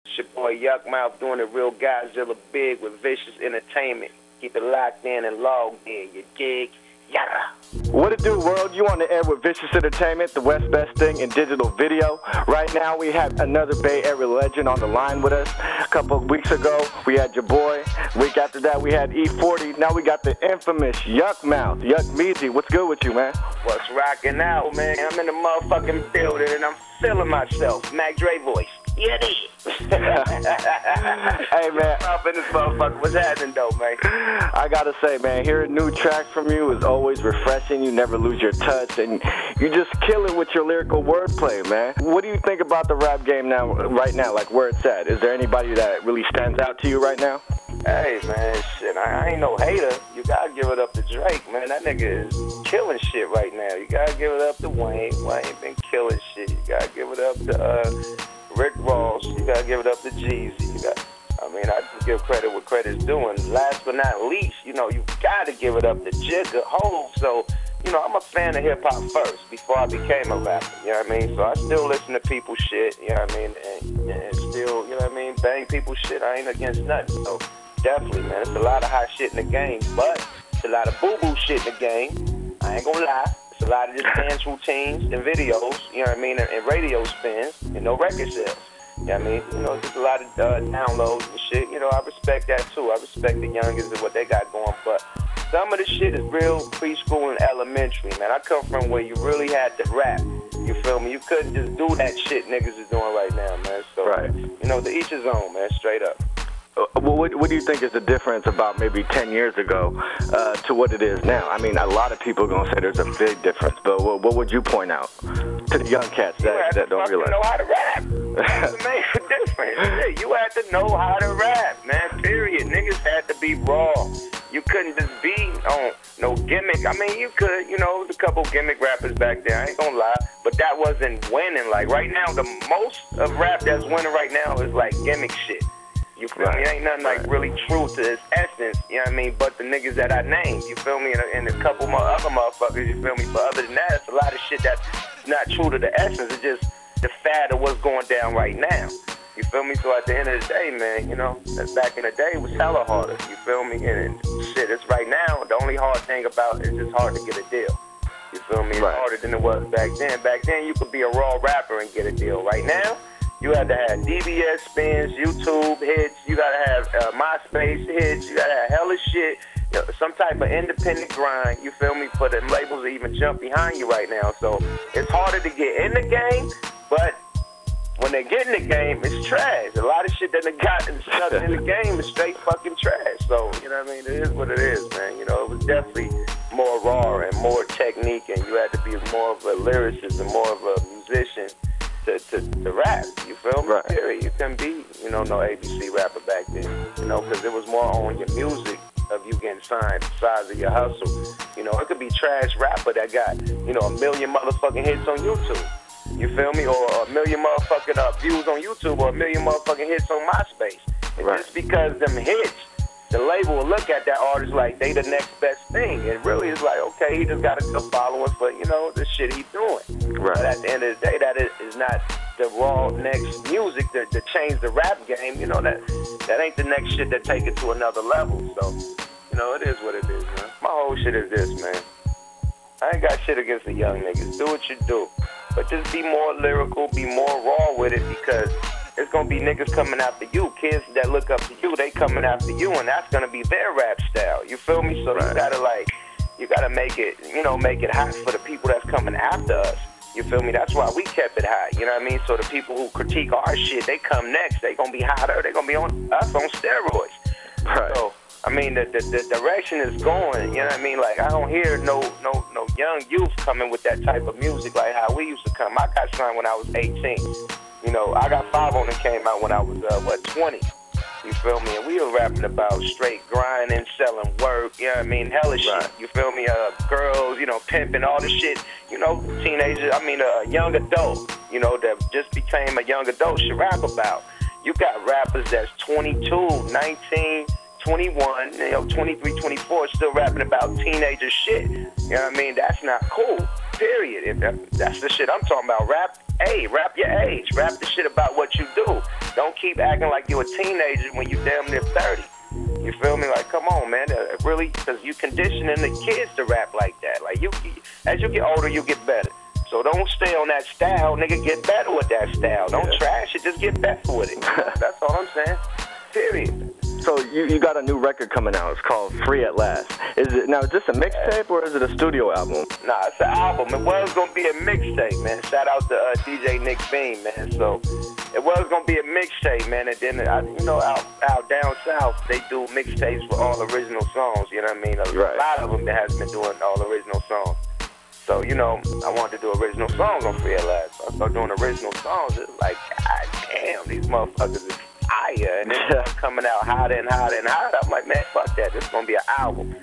It's your boy Yukmouth doing it real Godzilla big with Vcious Entertainment. Keep it locked in and logged in, you dig? Yada. What it do, world? You on the air with Vcious Entertainment, the West Best thing in digital video. Right now, we have another Bay Area legend on the line with us. A couple of weeks ago, we had your boy. Week after that, we had E40. Now we got the infamous Yukmouth, Yukmouth. What's good with you, man? What's rocking out, man? I'm in the motherfucking building and I'm feeling myself. Mac Dre voice. Yeah, it is. Hey, man. Up in this motherfucker. What's happening, though, man? I gotta say, man, hearing new tracks from you is always refreshing. You never lose your touch, and you just kill it with your lyrical wordplay, man. What do you think about the rap game now, right now, like where it's at? Is there anybody that really stands out to you right now? Hey, man, shit, I ain't no hater. You gotta give it up to Drake, man. That nigga is killing shit right now. You gotta give it up to Wayne. Wayne been killing shit. You gotta give it up to, Rick Ross, you gotta give it up to Jeezy. I just give credit what credit's doing. Last but not least, you gotta give it up to Jigga Hov. So, I'm a fan of hip hop first before I became a rapper. You know what I mean? So I still listen to people's shit. You know what I mean? And still, you know what I mean? Bang people's shit. I ain't against nothing. So definitely, man, it's a lot of hot shit in the game, but it's a lot of boo-boo shit in the game. I ain't gonna lie. It's a lot of just dance routines and videos, you know what I mean, and radio spins and no record sales. You know what I mean? Just a lot of downloads and shit. I respect that too. I respect the youngest and what they got going, but some of the shit is real preschool and elementary, man. I come from where you really had to rap. You feel me? You couldn't just do that shit niggas is doing right now, man. So, right. To each his own, man, straight up. Well, what do you think is the difference about maybe 10 years ago to what it is now? I mean, a lot of people are going to say there's a big difference, but what would you point out to the young cats that don't realize? You know how to rap. That's the main difference. Yeah, you had to know how to rap, man, period. Niggas had to be raw. You couldn't just be on no gimmick. I mean, you could, a couple gimmick rappers back there, I ain't gonna lie, but that wasn't winning. Like, right now, the most of rap that's winning right now is, like, gimmick shit. You feel me? It ain't nothing like really true to its essence, you know what I mean, but the niggas that I named, you feel me, and a couple more other motherfuckers, you feel me, but other than that, it's a lot of shit that's not true to the essence. It's just the fad of what's going down right now, you feel me? So at the end of the day, man, back in the day, it was hella harder, you feel me, and shit, it's right now, the only hard thing about it is it's hard to get a deal, you feel me? It's harder than it was back then. Back then, you could be a raw rapper and get a deal. Right now, you had to have DBS spins, YouTube hits, you gotta have MySpace hits, you gotta have hella shit, some type of independent grind, you feel me, for the labels to even jump behind you right now. So it's harder to get in the game, but when they get in the game, it's trash. A lot of shit that they got stuck in the game is straight fucking trash. So, you know what I mean? It is what it is, man. It was definitely more raw and more technique, and you had to be more of a lyricist and more of a musician to rap, you feel me? Right. Period. You couldn't be, no ABC rapper back then, because it was more on your music of you getting signed, the size of your hustle. It could be trash rapper that got, a million motherfucking hits on YouTube, you feel me? Or a million motherfucking views on YouTube, or a million motherfucking hits on MySpace. And just because them hits, the label will look at that artist like they the next best thing. And really it's like, okay, he just got a good following for, the shit he's doing. Right. But at the end of the day, that is not the raw next music to change the rap game. That ain't the next shit that take it to another level. So, it is what it is, man. My whole shit is this, man. I ain't got shit against the young niggas. Do what you do. But just be more lyrical, be more raw with it, because it's going to be niggas coming after you. Kids that look up to you, they coming after you, and that's going to be their rap style. You feel me? So you gotta make it, make it hot for the people that's coming after us. You feel me? That's why we kept it hot. You know what I mean? So the people who critique our shit, they come next. They gonna be hotter. They gonna be on us on steroids. Right. So the direction is going. You know what I mean? Like, I don't hear no young youth coming with that type of music like how we used to come. I got signed when I was 18. I got 5 on that came out when I was 20. You feel me? And we were rapping about straight grinding, selling work, you know what I mean? Hella shit. You feel me? Girls, pimping, all the shit. Teenagers, a young adult, that just became a young adult should rap about. You got rappers that's 22, 19, 21, 23, 24, still rapping about teenager shit. You know what I mean? That's not cool, period. That's the shit I'm talking about. Rap your age. Rap the shit about what you do. Don't keep acting like you're a teenager when you damn near 30. You feel me? Like, come on, man. Really, because you conditioning the kids to rap like that. Like, as you get older, you get better. So don't stay on that style, nigga. Get better with that style. Don't trash it. Just get better with it. That's all I'm saying. Period. So you got a new record coming out. It's called Free at Last. Is this a mixtape or is it a studio album? Nah, it's an album. It was gonna be a mixtape, man. Shout out to DJ Nick Bean, man. So it was gonna be a mixtape, man. And then out down south, they do mixtapes for all original songs. You know what I mean? A lot of them that has been doing all original songs. So, I wanted to do original songs on Free at Last. So I started doing original songs. It's like, god damn, these motherfuckers is fire. And it's coming out hotter and hotter and hotter. I'm like, man, fuck that. This is going to be an album.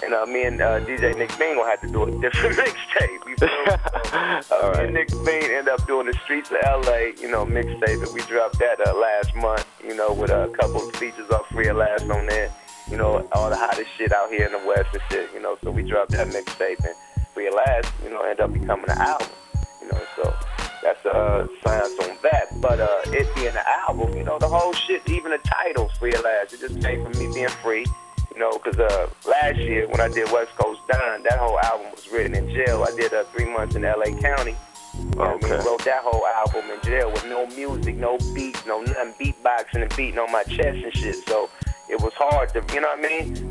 And me and DJ Nick Bean going to have to do a different mixtape. You feel me? So, me and Nick Bean ended up doing the Streets of L.A., mixtape. And we dropped that last month, with a couple of features off Free at Last on there. All the hottest shit out here in the West and shit, So we dropped that mixtape. And Free at Last, end up becoming an album, so that's science on that. But it being an album, the whole shit, even the title, Free at Last, it just came from me being free, because last year when I did West Coast Don, that whole album was written in jail. I did 3 months in L.A. County. I wrote that whole album in jail with no music, no beats, no nothing, beatboxing and beating on my chest and shit. So it was hard to,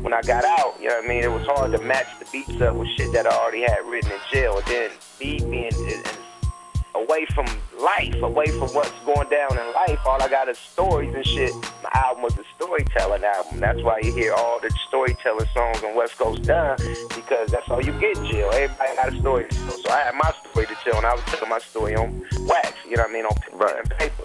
when I got out, it was hard to match the beats up with shit that I already had written in jail. And then me being away from life, away from what's going down in life, all I got is stories and shit. My album was a storytelling album. That's why you hear all the storytelling songs on West Coast Don, because that's all you get in jail. Everybody got a story to tell. So I had my story to tell, and I was telling my story on wax, on pen and paper.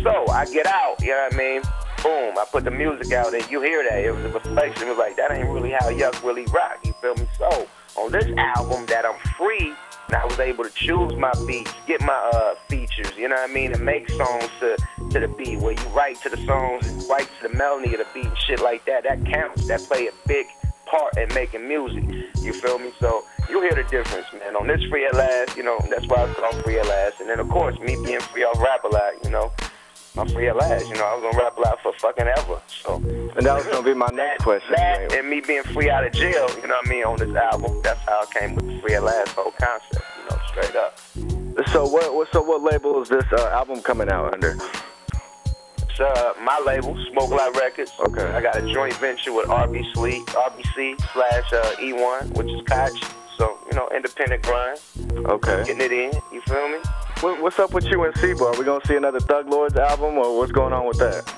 So I get out, boom, I put the music out, and you hear that. It was a reflection. It was like, that ain't really how Yuck really rock, you feel me? So on this album that I'm free, and I was able to choose my beats, get my features, and make songs to the beat, where you write to the songs and write to the melody of the beat and shit like that. That counts. That play a big part in making music. You feel me? So you hear the difference, man. On this Free at Last, that's why it's called Free at Last. And then, of course, me being free off Rap a Lot, I'm free at last, I was gonna rap a lot for fucking ever. So, and that was gonna be my next question. That and me being free out of jail, on this album. That's how I came with the Free at Last whole concept, straight up. So what label is this album coming out under? It's my label, Smoke Lot Records. Okay. I got a joint venture with RBC / E1, which is Koch. So, independent grind. Okay. Getting it in, you feel me? What's up with you and C-Boy? Are we going to see another Thug Lords album, or what's going on with that?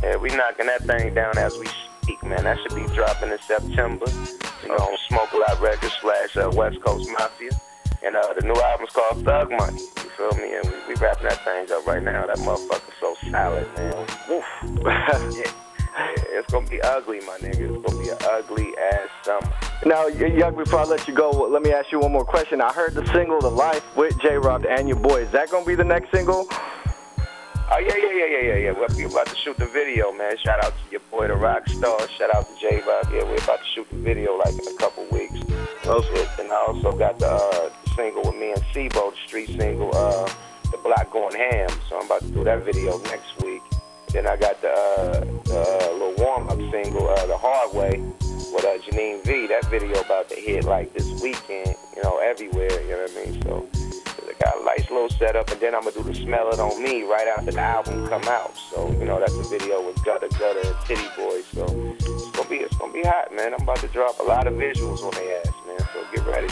Yeah, we knocking that thing down as we speak, man. That should be dropping in September, on Smoke A Lot Records / West Coast Mafia. And the new album's called Thug Money, you feel me? And we wrapping that thing up right now. That motherfucker's so solid, man. Woof. Yeah. It's going to be ugly, my nigga. It's going to be an ugly-ass summer. Now, Yuck, before I let you go, let me ask you one more question. I heard the single, The Life, with J-Rock and your boy. Is that going to be the next single? Oh, yeah. We're about to shoot the video, man. Shout out to your boy, The Rock Star. Shout out to J-Rock. Yeah, we're about to shoot the video, like, in a couple weeks. Okay. And I also got the single with me and Sibo, the street single, The Block Going Ham. So I'm about to do that video next week. Then I got the little warm-up single, The Hard Way, with Janine V. That video about to hit like this weekend, everywhere, you know what I mean? So I got a nice little setup, and then I'm going to do the Smell It On Me right after the album come out. So, that's a video with Gutter and Titty Boy. So it's gonna be hot, man. I'm about to drop a lot of visuals on their ass, man. So get ready.